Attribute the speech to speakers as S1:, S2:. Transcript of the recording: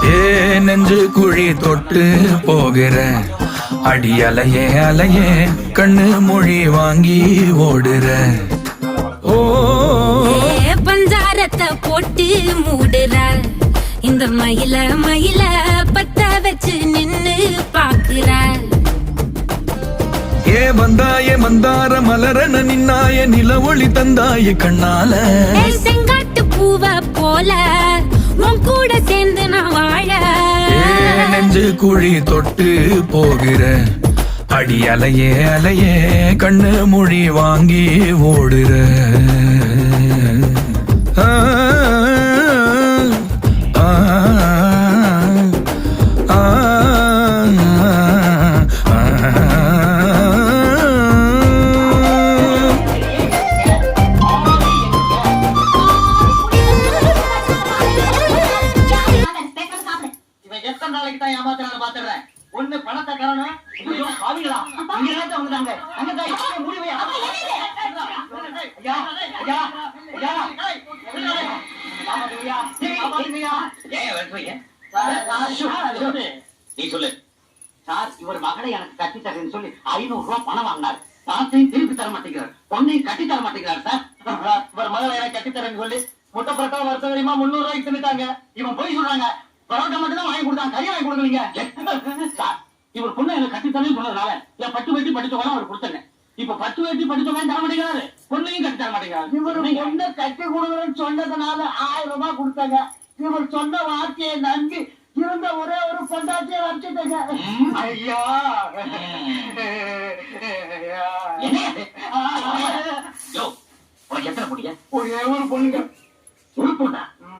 S1: ஏ நெஞ்சு குழி தொட்டு போகிற அடி அலையே அலையே கண்ணு மொழி வாங்கி ஓடுற. ஓ
S2: பஞ்சாரத்தை போட்டு மூடுற இந்த மயில மயில பத்த வச்சு நின்னு பாக்குற.
S1: ஏ வந்தாய மந்தார மலரன நின்னாய நில ஒளி தந்தாய கண்ணால.
S2: செங்காட்டு பூவ போல உன் கூட சேர்ந்து நான் வாழ.
S1: நெஞ்சு குழி தொட்டு போகிற அடி அலையே அலையே கண்ணு மொழி வாங்கி ஓடுற.
S3: ஒண்ணு பணத்தை தரணும். பாவிங்களா இங்க வந்துட்டாங்க. நீ சொல்லு சார். இவர் மகளை எனக்கு கட்டி தரேன்னு சொல்லி 500 ரூபாய் பணம் வாங்கினார். பணத்தையும் திருப்பி தர மாட்டேங்கிறார். பொண்ணையும் கட்டி தர மாட்டேங்கிறார் சார். இவர் மகளை எனக்கு கட்டி தரேன்னு சொல்லி முட்டை பரோட்டா வருஷம் தெரியுமா 300 ரூபாய்க்கு தின்னுட்டாங்க. இவன் போய் சொல்றாங்க பரோட்டா மட்டும் தான் வாங்கி கொடுத்தாங்க, கறி வாங்கி கொடுக்கலீங்க சார். இவர் பொண்ணு எனக்கு கட்டி தரேன்னு சொன்னதுனால என் பட்டு வெட்டி படிச்சவங்க அவர் கொடுத்தேன். இப்ப பட்டு வெட்டி படிச்சவங்க தர மாட்டேங்கிறாரு, பொண்ணையும் கட்டி தர மாட்டேங்கிறாரு. இவர் பொண்ணை கட்டி கொடுக்குறேன்னு சொன்னதுனால 1000 ரூபாய் கொடுத்தாங்க. இவர் சொன்ன வார்த்தையை நம்பி இருந்த ஒரே ஒரு பொண்டாட்டியை வச்சுட்டாங்க. ஐயா எத்தனை பொண்ணுங்க? ஒரே ஒரு பொண்ணுங்க. ஒரு பொண்ணா?